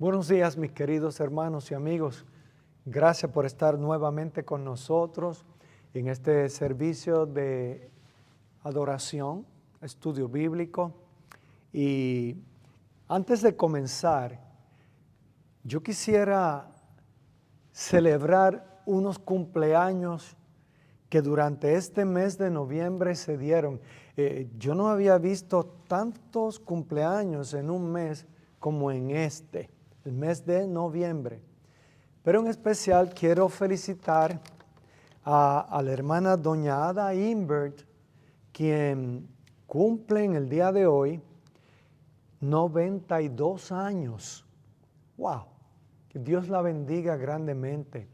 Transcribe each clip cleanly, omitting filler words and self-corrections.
Buenos días, mis queridos hermanos y amigos. Gracias por estar nuevamente con nosotros en este servicio de adoración, estudio bíblico. Y antes de comenzar, yo quisiera celebrar unos cumpleaños que durante este mes de noviembre se dieron. Yo no había visto tantos cumpleaños en un mes como en este, el mes de noviembre. Pero en especial quiero felicitar a la hermana doña Ada Imbert, quien cumple en el día de hoy 92 años. ¡Wow! Que Dios la bendiga grandemente.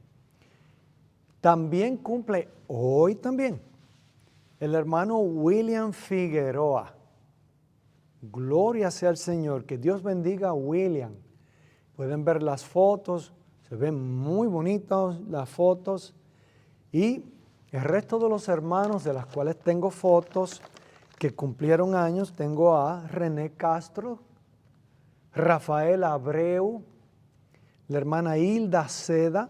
También cumple hoy también el hermano William Figueroa. Gloria sea al Señor, que Dios bendiga a William. Pueden ver las fotos, se ven muy bonitas las fotos. Y el resto de los hermanos de las cuales tengo fotos que cumplieron años, tengo a René Castro, Rafael Abreu, la hermana Hilda Seda,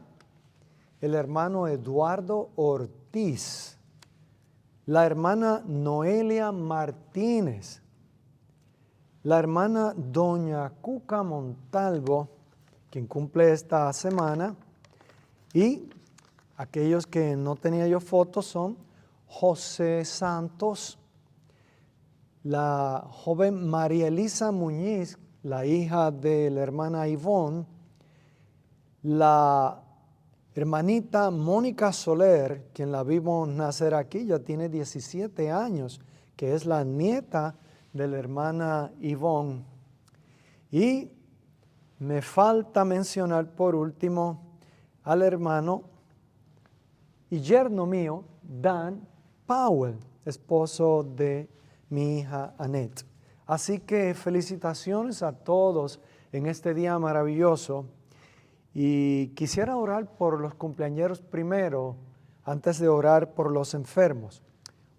el hermano Eduardo Ortiz, la hermana Noelia Martínez, la hermana doña Cuca Montalvo, quien cumple esta semana, y aquellos que no tenía yo fotos son José Santos, la joven María Elisa Muñiz, la hija de la hermana Ivonne, la hermanita Mónica Soler, quien la vimos nacer aquí, ya tiene 17 años, que es la nieta de la hermana Ivonne. Y me falta mencionar por último al hermano y yerno mío, Dan Powell, esposo de mi hija Annette. Así que felicitaciones a todos en este día maravilloso. Y quisiera orar por los cumpleañeros primero, antes de orar por los enfermos.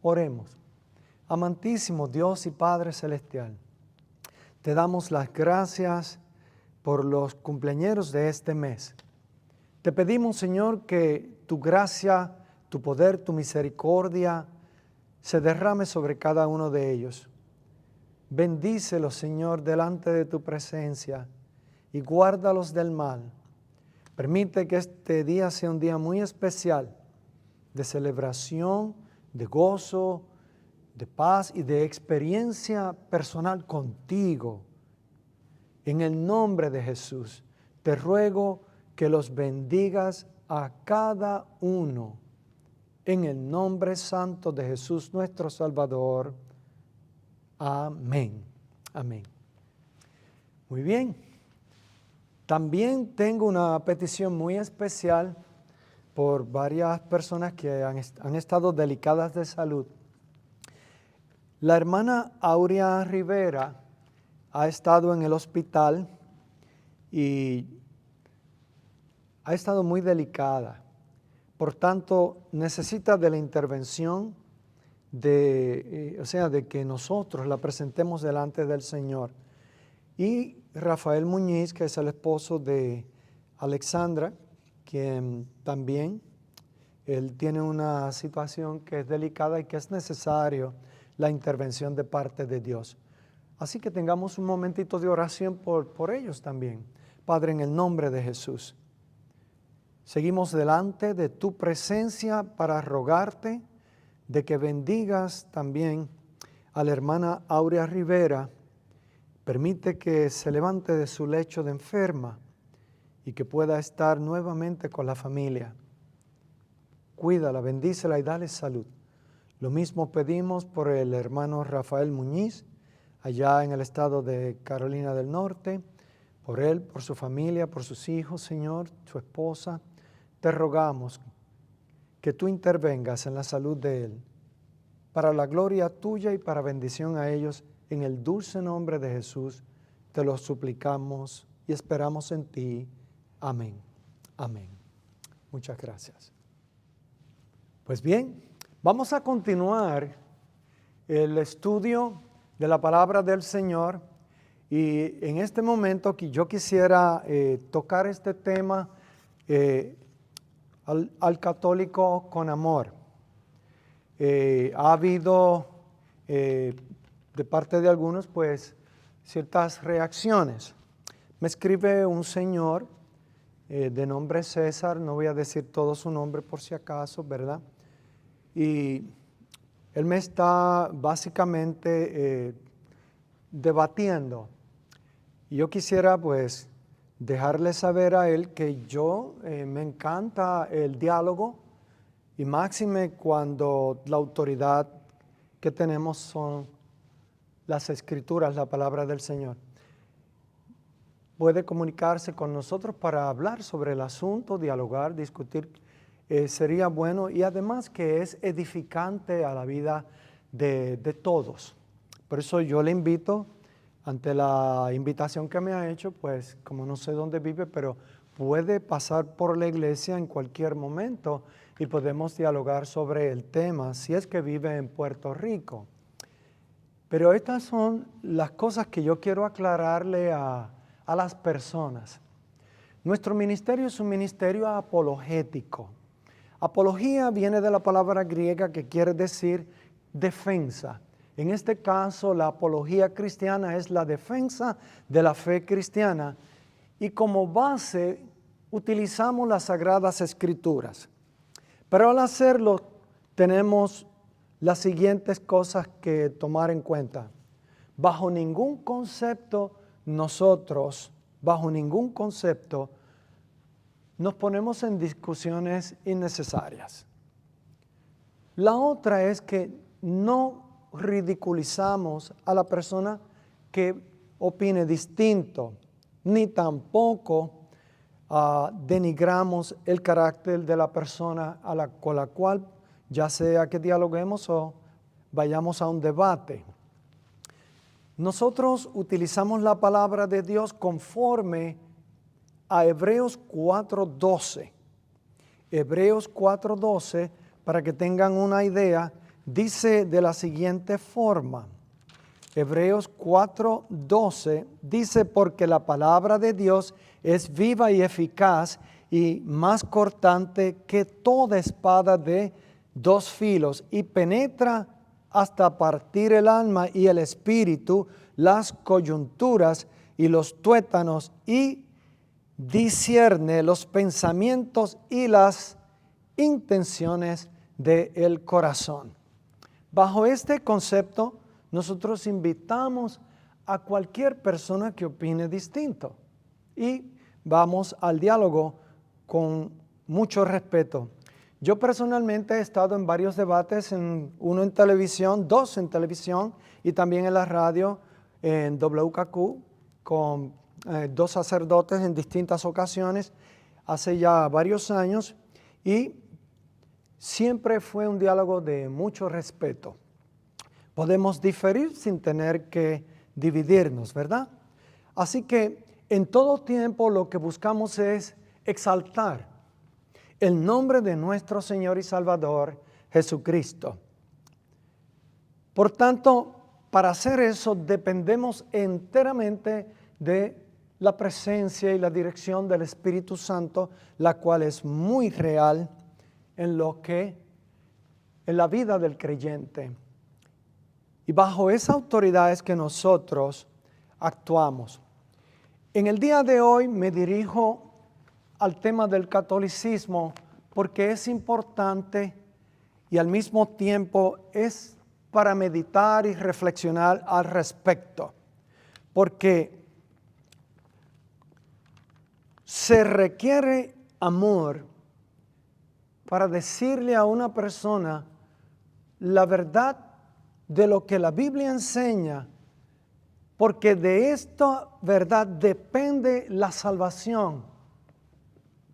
Oremos. Amantísimo Dios y Padre Celestial, te damos las gracias por los cumpleañeros de este mes. Te pedimos, Señor, que tu gracia, tu poder, tu misericordia se derrame sobre cada uno de ellos. Bendícelos, Señor, delante de tu presencia y guárdalos del mal. Permite que este día sea un día muy especial de celebración, de gozo, de paz y de experiencia personal contigo. En el nombre de Jesús, te ruego que los bendigas a cada uno. En el nombre santo de Jesús nuestro Salvador. Amén. Amén. Muy bien. También tengo una petición muy especial por varias personas que han estado delicadas de salud. La hermana Aurea Rivera ha estado en el hospital y ha estado muy delicada. Por tanto, necesita de la intervención de que nosotros la presentemos delante del Señor. Y Rafael Muñiz, que es el esposo de Alexandra, quien también, él tiene una situación que es delicada y que es necesario la intervención de parte de Dios. Así que tengamos un momentito de oración por ellos también. Padre, en el nombre de Jesús, seguimos delante de tu presencia para rogarte de que bendigas también a la hermana Aurea Rivera. Permite que se levante de su lecho de enferma y que pueda estar nuevamente con la familia. Cuídala, bendícela y dale salud. Lo mismo pedimos por el hermano Rafael Muñiz, allá en el estado de Carolina del Norte, por él, por su familia, por sus hijos, Señor, su esposa. Te rogamos que tú intervengas en la salud de él, para la gloria tuya y para bendición a ellos. En el dulce nombre de Jesús te lo suplicamos y esperamos en ti. Amén. Amén. Muchas gracias. Pues bien, vamos a continuar el estudio de la palabra del Señor Y en este momento yo quisiera tocar este tema al católico con amor. Ha habido de parte de algunos pues ciertas reacciones. Me escribe un señor de nombre César, no voy a decir todo su nombre por si acaso, ¿verdad? Y él me está básicamente debatiendo. Y yo quisiera pues dejarle saber a él que yo me encanta el diálogo y máxime cuando la autoridad que tenemos son las escrituras, la palabra del Señor. Puede comunicarse con nosotros para hablar sobre el asunto, dialogar, discutir, sería bueno y además que es edificante a la vida de todos. Por eso yo le invito, ante la invitación que me ha hecho, pues como no sé dónde vive, pero puede pasar por la iglesia en cualquier momento y podemos dialogar sobre el tema, si es que vive en Puerto Rico. Pero estas son las cosas que yo quiero aclararle a las personas. Nuestro ministerio es un ministerio apologético. Apología viene de la palabra griega que quiere decir defensa. En este caso, la apología cristiana es la defensa de la fe cristiana y como base utilizamos las Sagradas Escrituras. Pero al hacerlo tenemos las siguientes cosas que tomar en cuenta. Bajo ningún concepto nos ponemos en discusiones innecesarias. La otra es que no ridiculizamos a la persona que opine distinto, ni tampoco denigramos el carácter de la persona con la cual ya sea que dialoguemos o vayamos a un debate. Nosotros utilizamos la palabra de Dios conforme a Hebreos 4:12. Hebreos 4:12, para que tengan una idea, dice de la siguiente forma. Hebreos 4:12 dice, porque la palabra de Dios es viva y eficaz y más cortante que toda espada de dos filos y penetra hasta partir el alma y el espíritu, las coyunturas y los tuétanos y discierne los pensamientos y las intenciones del corazón. Bajo este concepto, nosotros invitamos a cualquier persona que opine distinto y vamos al diálogo con mucho respeto. Yo personalmente he estado en varios debates, uno en televisión, dos en televisión y también en la radio, en WKQ, con dos sacerdotes en distintas ocasiones, hace ya varios años, y siempre fue un diálogo de mucho respeto. Podemos diferir sin tener que dividirnos, ¿verdad? Así que en todo tiempo lo que buscamos es exaltar el nombre de nuestro Señor y Salvador Jesucristo. Por tanto, para hacer eso dependemos enteramente de la presencia y la dirección del Espíritu Santo, la cual es muy real en la vida del creyente. Y bajo esa autoridad es que nosotros actuamos. En el día de hoy me dirijo al tema del catolicismo porque es importante y al mismo tiempo es para meditar y reflexionar al respecto. Porque se requiere amor para decirle a una persona la verdad de lo que la Biblia enseña, porque de esta verdad depende la salvación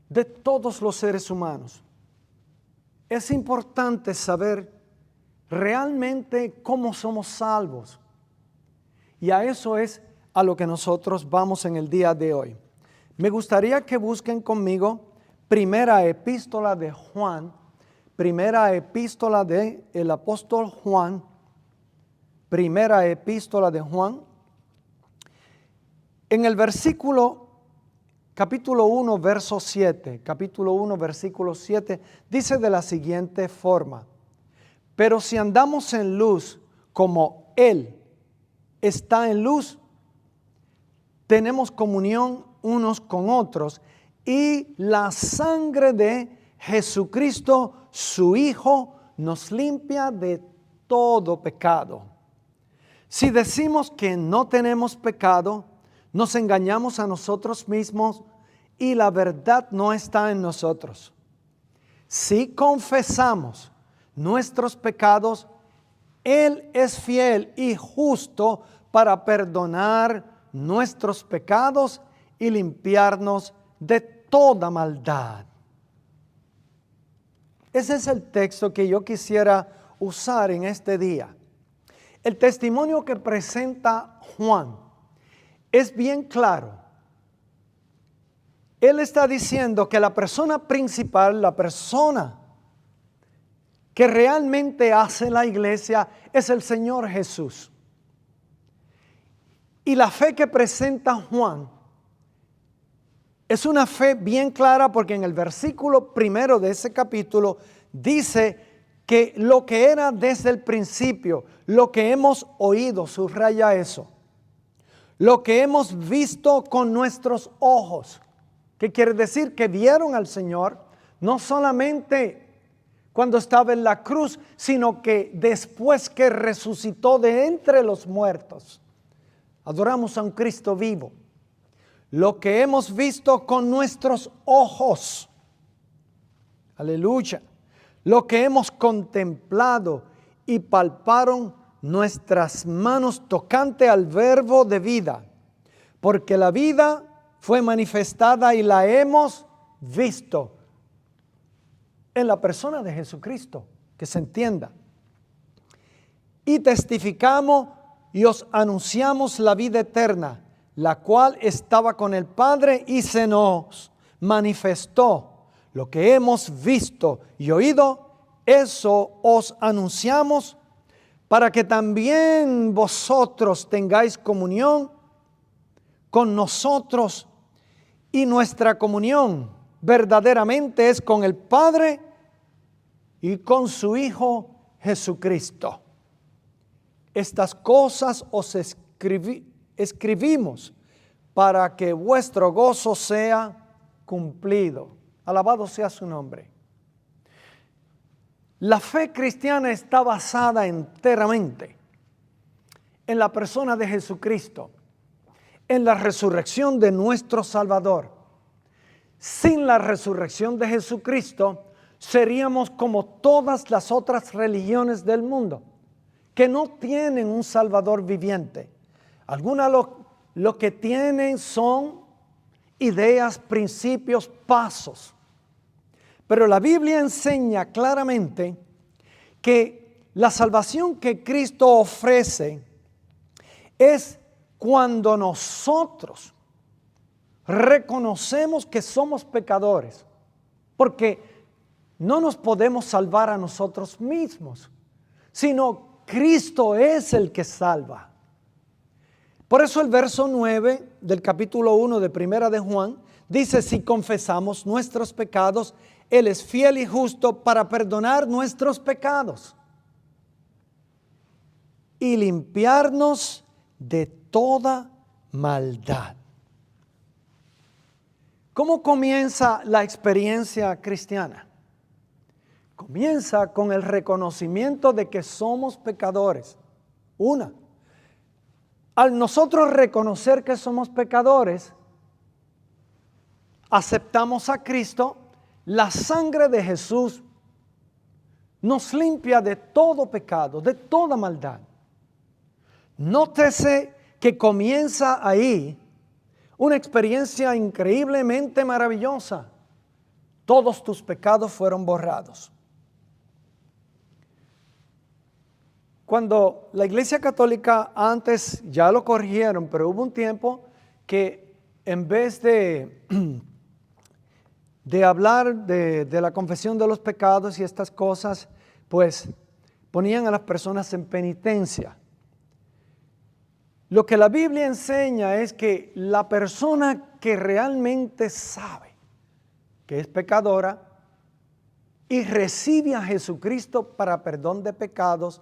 de todos los seres humanos. Es importante saber realmente cómo somos salvos. Y a eso es a lo que nosotros vamos en el día de hoy. Me gustaría que busquen conmigo primera epístola de Juan, primera epístola del apóstol Juan, primera epístola de Juan, En el capítulo 1, verso 7, capítulo 1, versículo 7, dice de la siguiente forma: pero si andamos en luz como Él está en luz, tenemos comunión unos con otros, y la sangre de Jesucristo, su Hijo, nos limpia de todo pecado. Si decimos que no tenemos pecado, nos engañamos a nosotros mismos y la verdad no está en nosotros. Si confesamos nuestros pecados, Él es fiel y justo para perdonar nuestros pecados y limpiarnos de toda maldad. Ese es el texto que yo quisiera usar en este día. El testimonio que presenta Juan es bien claro. Él está diciendo que la persona principal, la persona que realmente hace la iglesia, es el Señor Jesús. Y la fe que presenta Juan es una fe bien clara, porque en el versículo primero de ese capítulo dice que lo que era desde el principio, lo que hemos oído, subraya eso, lo que hemos visto con nuestros ojos, que quiere decir que vieron al Señor no solamente cuando estaba en la cruz, sino que después que resucitó de entre los muertos. Adoramos a un Cristo vivo. Lo que hemos visto con nuestros ojos, aleluya, lo que hemos contemplado y palparon nuestras manos tocante al verbo de vida, porque la vida fue manifestada y la hemos visto en la persona de Jesucristo, que se entienda. Y testificamos y os anunciamos la vida eterna, la cual estaba con el Padre y se nos manifestó. Lo que hemos visto y oído, eso os anunciamos, para que también vosotros tengáis comunión con nosotros, y nuestra comunión verdaderamente es con el Padre y con su Hijo Jesucristo. Estas cosas os escribimos para que vuestro gozo sea cumplido. Alabado sea su nombre. La fe cristiana está basada enteramente en la persona de Jesucristo, en la resurrección de nuestro Salvador. Sin la resurrección de Jesucristo, seríamos como todas las otras religiones del mundo, que no tienen un Salvador viviente. Algunas lo que tienen son ideas, principios, pasos. Pero la Biblia enseña claramente que la salvación que Cristo ofrece es cuando nosotros reconocemos que somos pecadores, porque no nos podemos salvar a nosotros mismos, sino Cristo es el que salva. Por eso el verso 9 del capítulo 1 de Primera de Juan dice: si confesamos nuestros pecados, Él es fiel y justo para perdonar nuestros pecados y limpiarnos de toda maldad. ¿Cómo comienza la experiencia cristiana? Comienza con el reconocimiento de que somos pecadores. Al nosotros reconocer que somos pecadores, aceptamos a Cristo, la sangre de Jesús nos limpia de todo pecado, de toda maldad. Nótese que comienza ahí una experiencia increíblemente maravillosa. Todos tus pecados fueron borrados. Cuando la Iglesia Católica, antes ya lo corrigieron, pero hubo un tiempo que en vez de hablar de la confesión de los pecados y estas cosas, pues ponían a las personas en penitencia. Lo que la Biblia enseña es que la persona que realmente sabe que es pecadora y recibe a Jesucristo para perdón de pecados,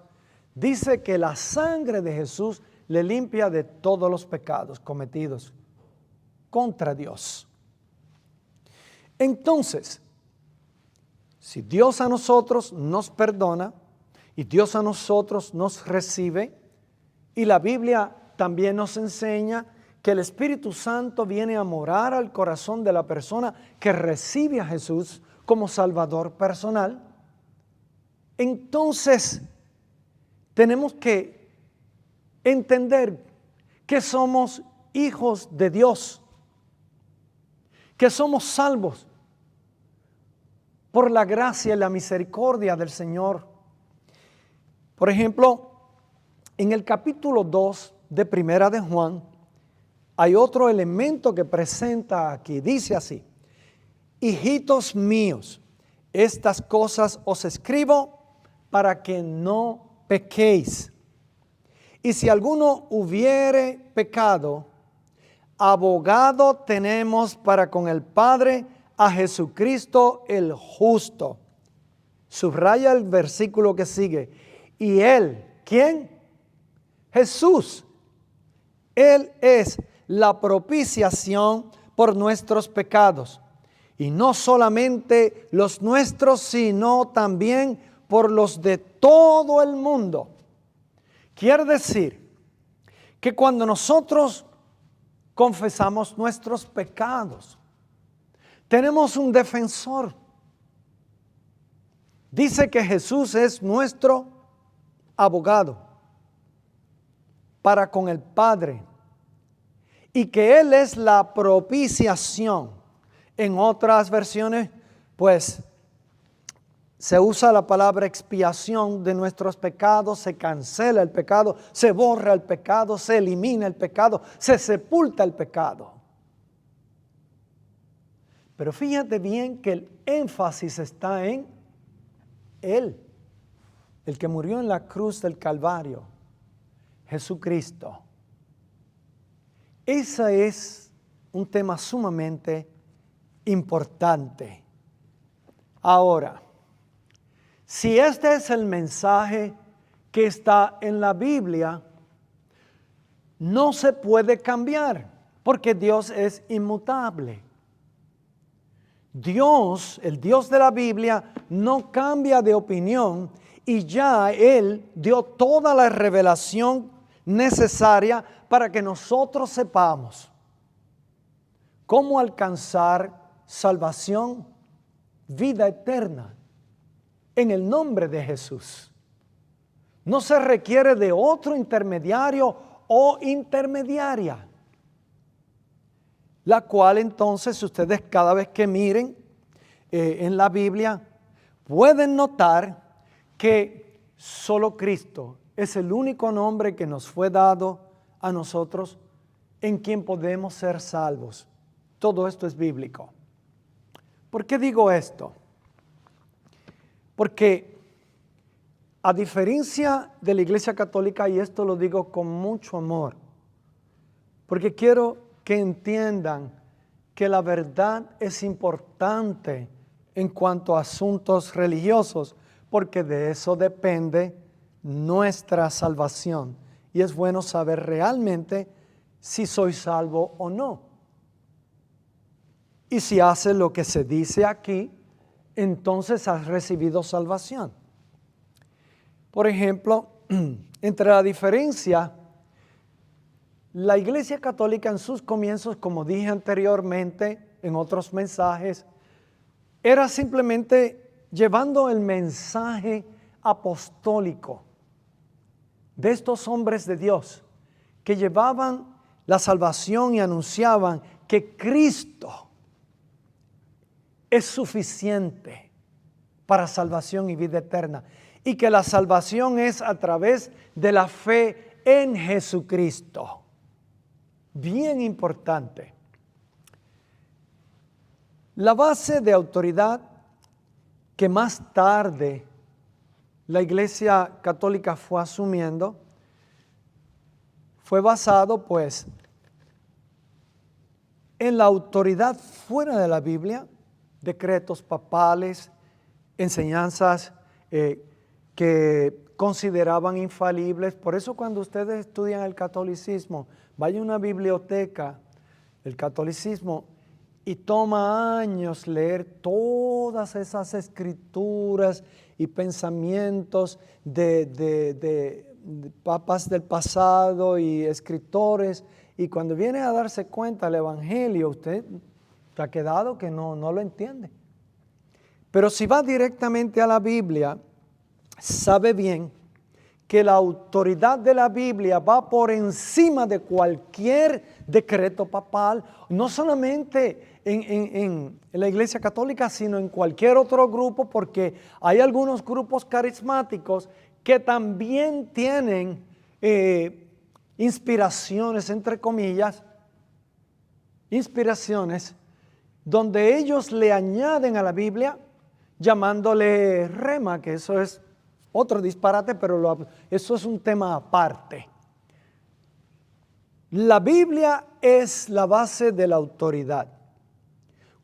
dice que la sangre de Jesús le limpia de todos los pecados cometidos contra Dios. Entonces, si Dios a nosotros nos perdona y Dios a nosotros nos recibe, y la Biblia también nos enseña que el Espíritu Santo viene a morar al corazón de la persona que recibe a Jesús como Salvador personal, entonces tenemos que entender que somos hijos de Dios, que somos salvos por la gracia y la misericordia del Señor. Por ejemplo, en el capítulo 2 de Primera de Juan, hay otro elemento que presenta aquí. Dice así: hijitos míos, estas cosas os escribo para que no pequéis. Y si alguno hubiere pecado, abogado tenemos para con el Padre a Jesucristo el justo. Subraya el versículo que sigue. Y Él, ¿quién? Jesús. Él es la propiciación por nuestros pecados. Y no solamente los nuestros, sino también por los de todo el mundo. Quiere decir que cuando nosotros confesamos nuestros pecados, tenemos un defensor. Dice que Jesús es nuestro abogado para con el Padre y que Él es la propiciación. En otras versiones, pues, se usa la palabra expiación de nuestros pecados, se cancela el pecado, se borra el pecado, se elimina el pecado, se sepulta el pecado. Pero fíjate bien que el énfasis está en Él, el que murió en la cruz del Calvario, Jesucristo. Ese es un tema sumamente importante. Ahora, si este es el mensaje que está en la Biblia, no se puede cambiar, porque Dios es inmutable. Dios, el Dios de la Biblia, no cambia de opinión y ya Él dio toda la revelación necesaria para que nosotros sepamos cómo alcanzar salvación, vida eterna, en el nombre de Jesús. No se requiere de otro intermediario o intermediaria, la cual entonces ustedes cada vez que miren en la Biblia pueden notar que solo Cristo es el único nombre que nos fue dado a nosotros en quien podemos ser salvos. Todo esto es bíblico. ¿Por qué digo esto? Porque a diferencia de la Iglesia Católica, y esto lo digo con mucho amor, porque quiero que entiendan que la verdad es importante en cuanto a asuntos religiosos, porque de eso depende nuestra salvación. Y es bueno saber realmente si soy salvo o no. Y si haces lo que se dice aquí, entonces has recibido salvación. Por ejemplo, entre la diferencia, la Iglesia Católica en sus comienzos, como dije anteriormente en otros mensajes, era simplemente llevando el mensaje apostólico de estos hombres de Dios que llevaban la salvación y anunciaban que Cristo es suficiente para salvación y vida eterna, y que la salvación es a través de la fe en Jesucristo. Bien importante. La base de autoridad que más tarde la Iglesia Católica fue asumiendo fue basado pues en la autoridad fuera de la Biblia, decretos papales, enseñanzas que consideraban infalibles. Por eso cuando ustedes estudian el catolicismo, vaya a una biblioteca, el catolicismo, y toma años leer todas esas escrituras y pensamientos de papas del pasado y escritores, y cuando viene a darse cuenta del Evangelio, usted se ha quedado que no lo entiende. Pero si va directamente a la Biblia, sabe bien que la autoridad de la Biblia va por encima de cualquier decreto papal, no solamente en la Iglesia Católica, sino en cualquier otro grupo, porque hay algunos grupos carismáticos que también tienen inspiraciones, entre comillas, inspiraciones, donde ellos le añaden a la Biblia, llamándole rema, que eso es otro disparate, pero eso es un tema aparte. La Biblia es la base de la autoridad.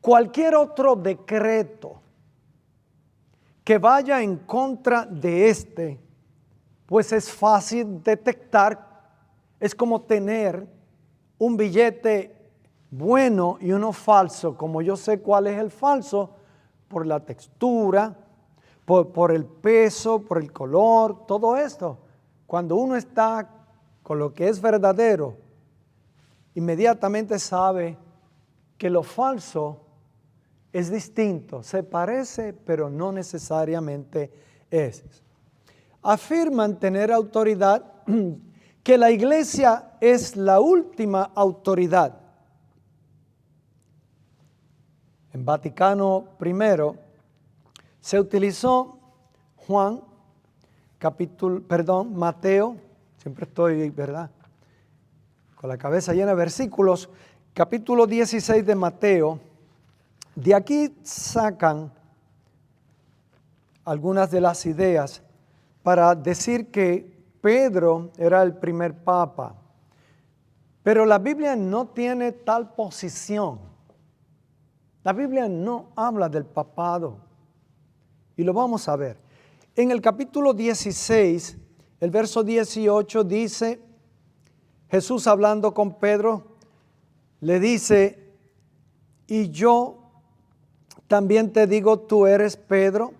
Cualquier otro decreto que vaya en contra de este, pues es fácil detectar. Es como tener un billete bueno y uno falso. Como yo sé cuál es el falso, por la textura, por el peso, por el color, todo esto. Cuando uno está con lo que es verdadero, inmediatamente sabe que lo falso es distinto, se parece, pero no necesariamente es. Afirman tener autoridad, que la iglesia es la última autoridad. En Vaticano I se utilizó Mateo, siempre estoy, ¿verdad?, con la cabeza llena de versículos, capítulo 16 de Mateo. De aquí sacan algunas de las ideas para decir que Pedro era el primer papa. Pero la Biblia no tiene tal posición. La Biblia no habla del papado. Y lo vamos a ver. En el capítulo 16, el verso 18 dice, Jesús hablando con Pedro, le dice, y yo también te digo, tú eres Pedro,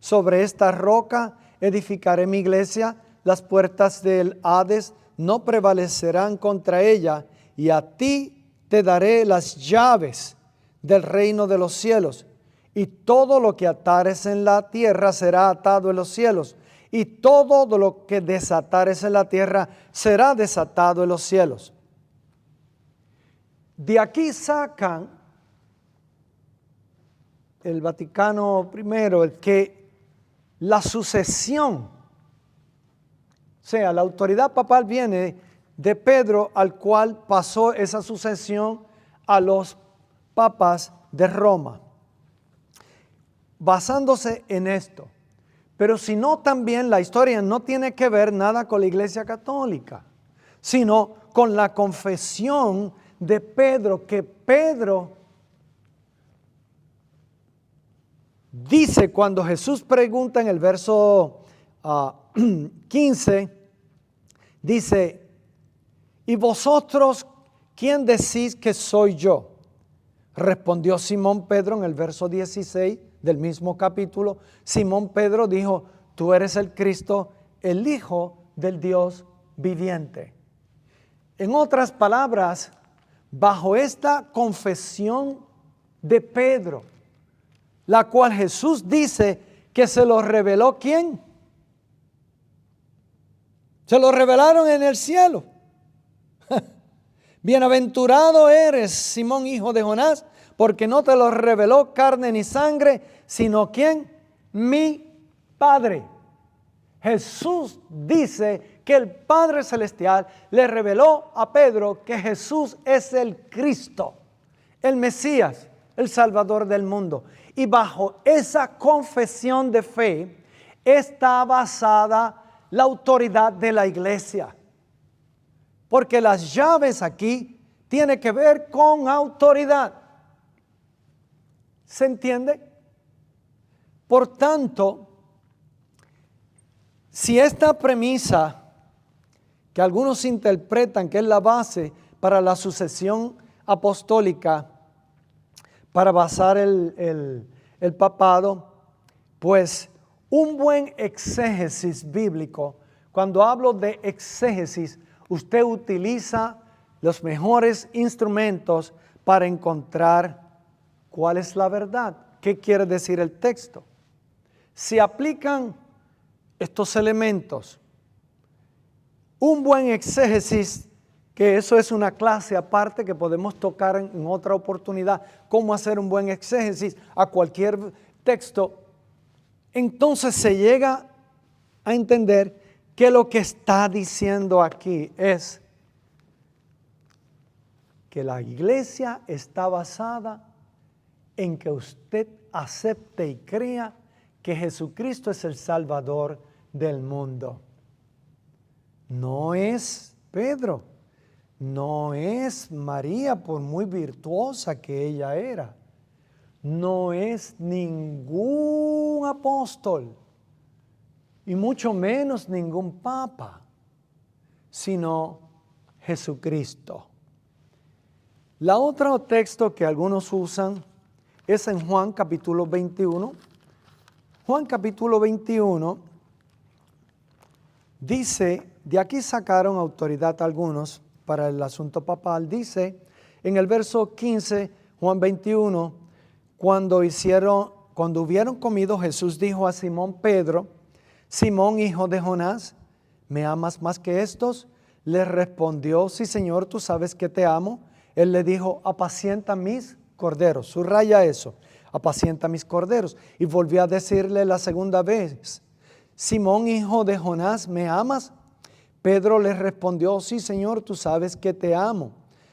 sobre esta roca edificaré mi iglesia, las puertas del Hades no prevalecerán contra ella, y a ti te daré las llaves del reino de los cielos. Y todo lo que atares en la tierra será atado en los cielos, y todo lo que desatares en la tierra será desatado en los cielos. De aquí sacan el Vaticano I, el que la sucesión, o sea, la autoridad papal viene de Pedro, al cual pasó esa sucesión a los papas de Roma. Basándose en esto. Pero si no, también la historia no tiene que ver nada con la Iglesia Católica, sino con la confesión de Pedro, que Pedro dice cuando Jesús pregunta en el verso 15, dice, ¿y vosotros quién decís que soy yo? Respondió Simón Pedro en el verso 16 del mismo capítulo. Simón Pedro dijo, tú eres el Cristo, el Hijo del Dios viviente. En otras palabras, bajo esta confesión de Pedro, la cual Jesús dice que se lo reveló, ¿quién? Se lo revelaron en el cielo. Bienaventurado eres, Simón, hijo de Jonás, porque no te lo reveló carne ni sangre, sino ¿quién? Mi Padre. Jesús dice que el Padre Celestial le reveló a Pedro que Jesús es el Cristo, el Mesías, el Salvador del mundo. Y bajo esa confesión de fe está basada la autoridad de la iglesia. porque las llaves aquí tienen que ver con autoridad. ¿Se entiende? Por tanto, si esta premisa que algunos interpretan que es la base para la sucesión apostólica, para basar el papado, pues un buen exégesis bíblico, cuando hablo de exégesis, usted utiliza los mejores instrumentos para encontrar cuál es la verdad, qué quiere decir el texto. Si aplican estos elementos, un buen exégesis, que eso es una clase aparte que podemos tocar en otra oportunidad, cómo hacer un buen exégesis a cualquier texto, entonces se llega a entender que lo que está diciendo aquí es que la iglesia está basada en que usted acepte y crea que Jesucristo es el Salvador del mundo. No es Pedro, no es María, por muy virtuosa que ella era. No es ningún apóstol, y mucho menos ningún papa, sino Jesucristo. La otro texto que algunos usan es en Juan capítulo 21. Juan capítulo 21 dice, de aquí sacaron autoridad algunos para el asunto papal, dice en el verso 15, Juan 21, cuando hubieron comido, Jesús dijo a Simón Pedro, Simón, hijo de Jonás, ¿me amas más que estos? Le respondió, sí, Señor, tú sabes que te amo. Él le dijo, apacienta mis corderos. Subraya eso, apacienta mis corderos. Y volvió a decirle la segunda vez, Simón, hijo de Jonás, ¿me amas? Pedro le respondió, sí, Señor, tú sabes que te amo.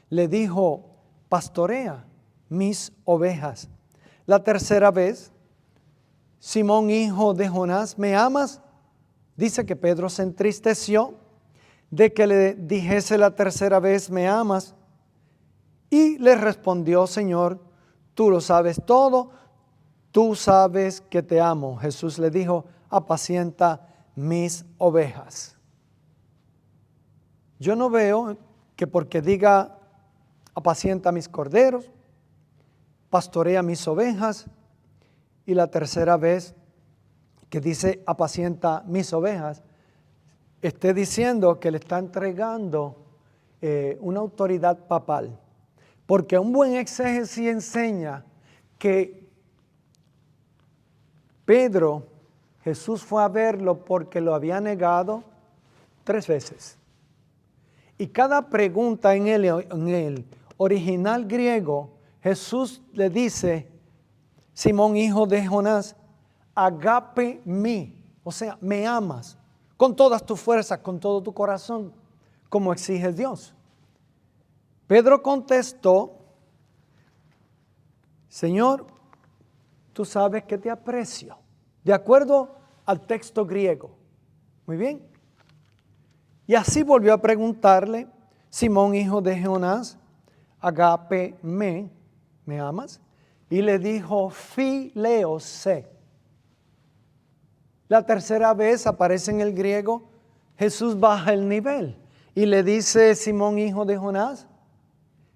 Le dijo, pastorea mis ovejas. La tercera vez, Simón, hijo de Jonás, ¿me amas? Dice que Pedro se entristeció de que le dijese la tercera vez, ¿me amas? Y le respondió, Señor, tú lo sabes todo, tú sabes que te amo. Jesús le dijo, apacienta mis ovejas. Yo no veo que porque diga, apacienta mis corderos, pastorea mis ovejas, y la tercera vez que dice, apacienta mis ovejas, esté diciendo que le está entregando una autoridad papal. Porque un buen exégesis enseña que Pedro, Jesús fue a verlo porque lo había negado 3 veces. Y cada pregunta en el original griego, Jesús le dice, Simón, hijo de Jonás, agape mí, o sea, me amas con todas tus fuerzas, con todo tu corazón, como exige Dios. Pedro contestó, Señor, tú sabes que te aprecio, de acuerdo al texto griego. Muy bien. Y así volvió a preguntarle, Simón, hijo de Jonás, agape me amas? Y le dijo, fileo se. La tercera vez aparece en el griego, Jesús baja el nivel y le dice, Simón, hijo de Jonás,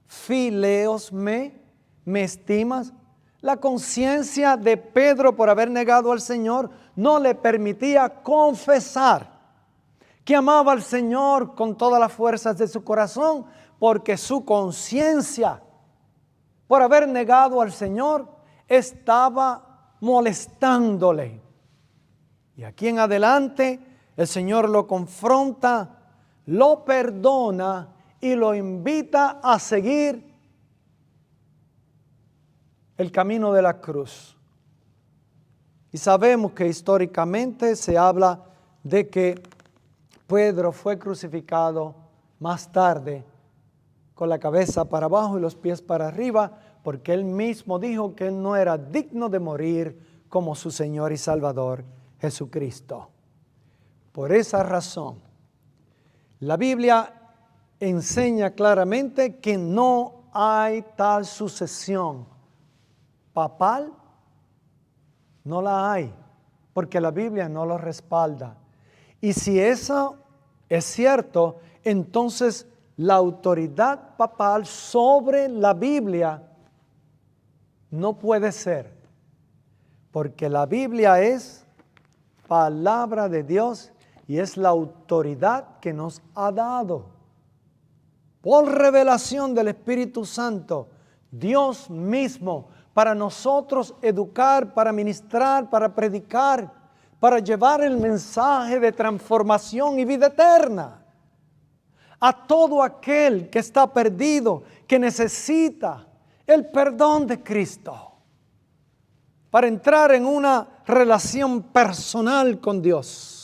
fileos me estimas. La conciencia de Pedro por haber negado al Señor no le permitía confesar que amaba al Señor con todas las fuerzas de su corazón, porque su conciencia por haber negado al Señor estaba molestándole. Y aquí en adelante el Señor lo confronta, lo perdona y lo invita a seguir el camino de la cruz. Y sabemos que históricamente se habla de que Pedro fue crucificado más tarde con la cabeza para abajo y los pies para arriba, porque él mismo dijo que él no era digno de morir como su Señor y Salvador Jesucristo. Por esa razón, la Biblia enseña claramente que no hay tal sucesión papal, no la hay, porque la Biblia no lo respalda. Y si eso es cierto, entonces la autoridad papal sobre la Biblia no puede ser, porque la Biblia es palabra de Dios y es la autoridad que nos ha dado. Por revelación del Espíritu Santo, Dios mismo, para nosotros educar, para ministrar, para predicar, para llevar el mensaje de transformación y vida eterna a todo aquel que está perdido, que necesita el perdón de Cristo, para entrar en una relación personal con Dios.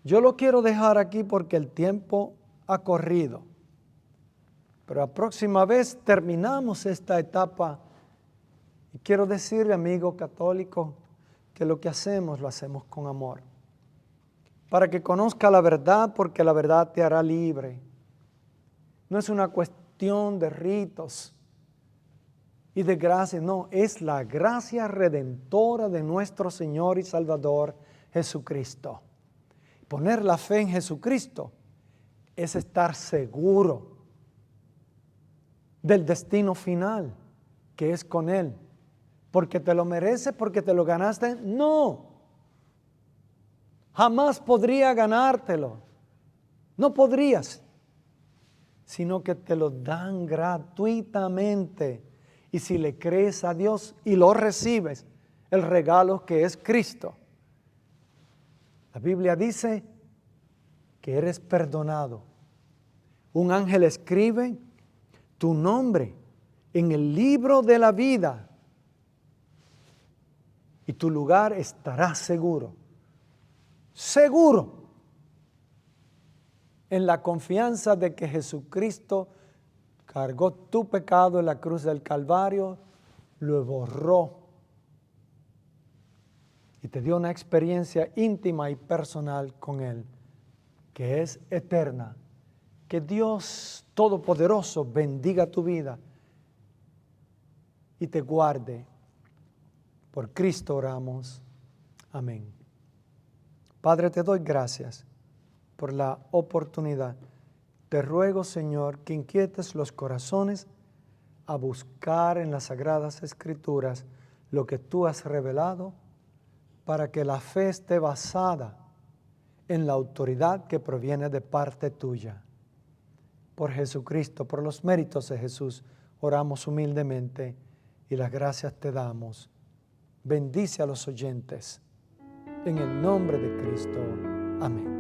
Yo lo quiero dejar aquí porque el tiempo ha corrido. Pero la próxima vez terminamos esta etapa y quiero decirle, amigo católico, que lo que hacemos lo hacemos con amor. Para que conozca la verdad, porque la verdad te hará libre. No es una cuestión de ritos y de gracia, no, es la gracia redentora de nuestro Señor y Salvador Jesucristo. Poner la fe en Jesucristo es estar seguro del destino final, que es con Él. ¿Porque te lo mereces? ¿Porque te lo ganaste? No. Jamás podría ganártelo. No podrías. Sino que te lo dan gratuitamente. Y si le crees a Dios y lo recibes, el regalo que es Cristo. La Biblia dice que eres perdonado. Un ángel escribe tu nombre en el libro de la vida y tu lugar estará seguro, seguro, en la confianza de que Jesucristo cargó tu pecado en la cruz del Calvario, lo borró y te dio una experiencia íntima y personal con Él, que es eterna. Que Dios Todopoderoso bendiga tu vida y te guarde. Por Cristo oramos. Amén. Padre, te doy gracias por la oportunidad. Te ruego, Señor, que inquietes los corazones a buscar en las Sagradas Escrituras lo que tú has revelado, para que la fe esté basada en la autoridad que proviene de parte tuya. Por Jesucristo, por los méritos de Jesús, oramos humildemente y las gracias te damos. Bendice a los oyentes. En el nombre de Cristo. Amén.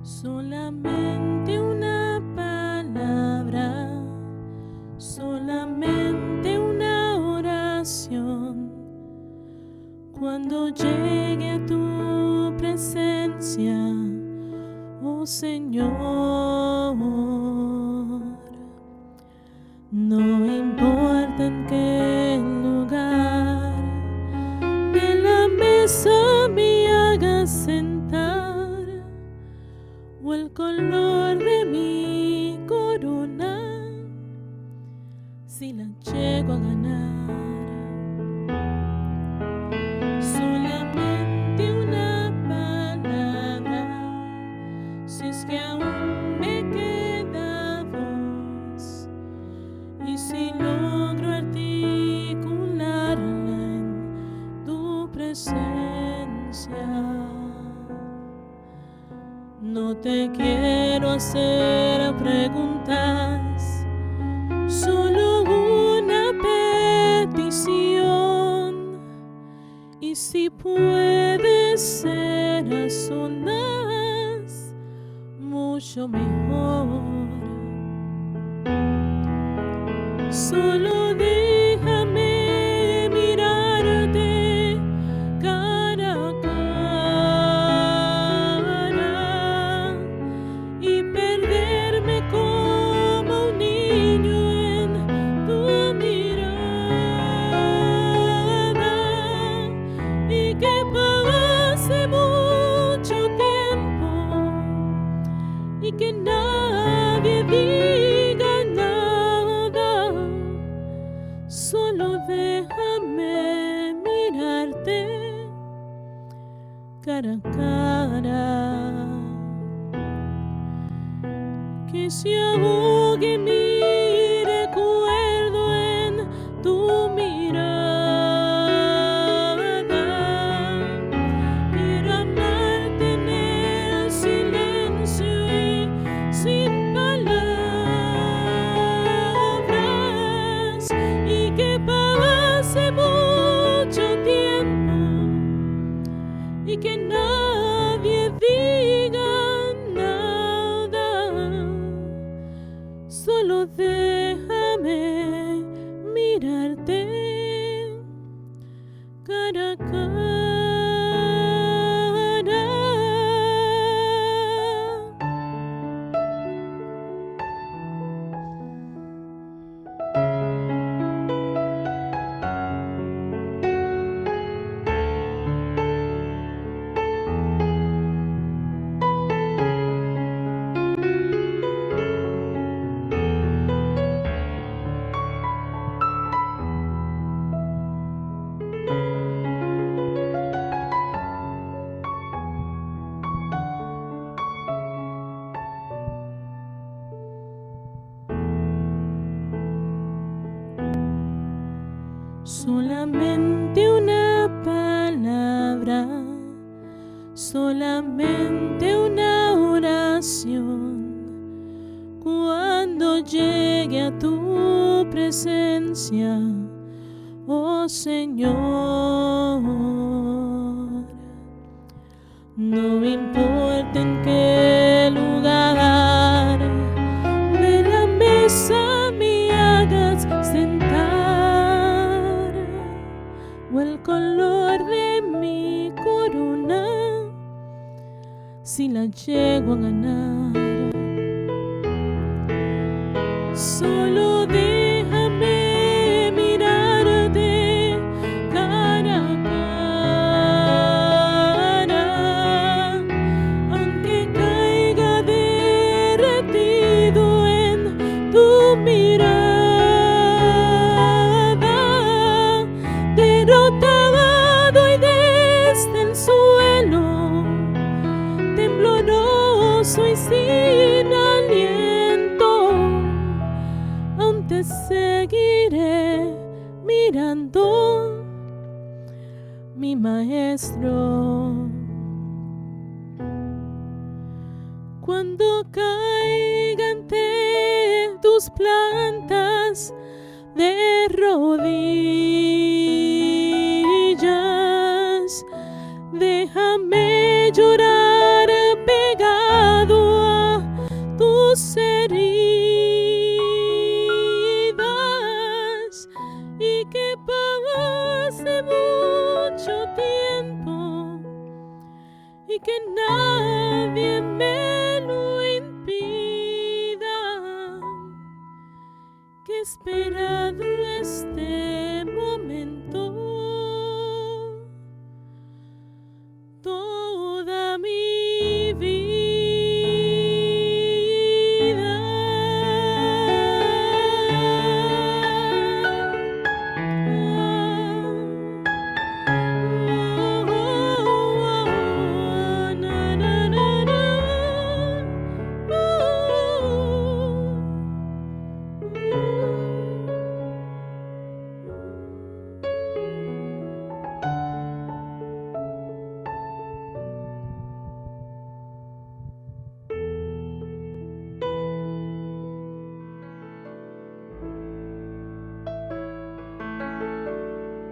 Solamente una palabra, solamente una oración. Cuando llegue a tu presencia, oh Señor, no importa en qué lugar de la mesa me hagas sentar, o el color de mi corona, si la llego a ganar. Solamente una palabra, si es que aún me queda voz, y si logro articularla en tu presencia. No te quiero hacer preguntas, solo una petición. Y si puede ser a solas, mucho mejor. Solo déjame mirarte cara a cara y perderme como un niño cara a cara, que se ahogue mi recuerdo en tu mirada. Quiero amarte en el silencio y sin palabras, y que pase mucho tiempo y que nadie diga nada. Solo déjame mirarte cara a cara. Solamente una palabra, solamente una oración. Cuando llegue a tu presencia, oh Señor, no importa en qué lugar de la mesa me hagas sentar, o el color de mi corona, si la llego a ganar. Solo déjame mirarte cara a cara, aunque caiga derretido en tu mirada, derrotado y desde el suelo, tembloroso y sin aliento, aún te seguiré mirando, mi maestro. Cuando caiga ante tus plantas de rodillas, déjame llorar pegado a tus heridas, y que pase mucho tiempo y que nadie me lo impida, que he esperado este momento toda mi vida. Na, na, na, na.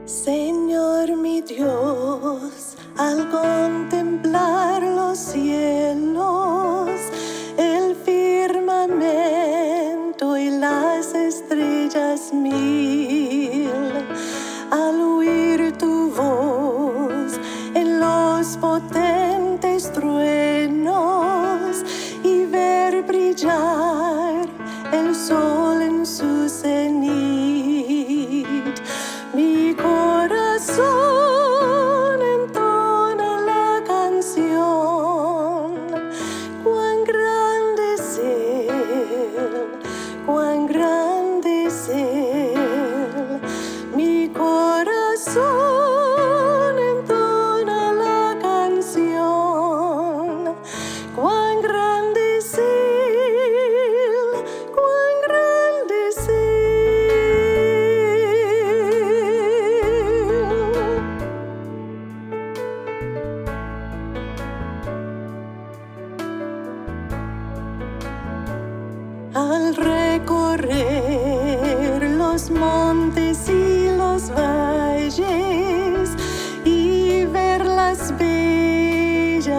Señor mi Dios, al contemplar los cielos, el firmamento y las estrellas mil, al oír tu voz en los potentes truenos y ver brillar el sol en su cenit, mi corazón entona la canción. Cuán grande es Él, cuán grande es Él. Mi corazón entona la canción.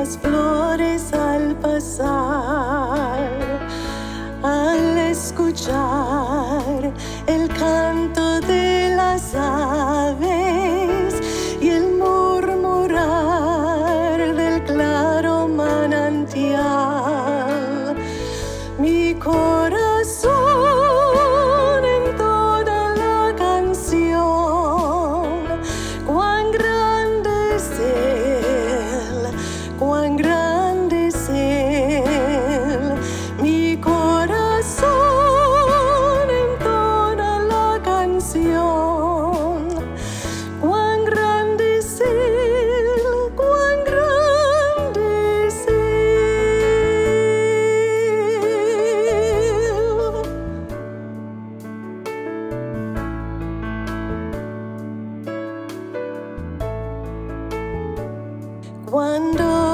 las flores al pasar, al escuchar el canto de las aves y el murmurar del claro manantial. Mi corazón en toda la canción, cuán grande es Él, cuán grande es Él. Mi corazón en toda la canción, cuán grande es Él, cuán grande es Él. Cuando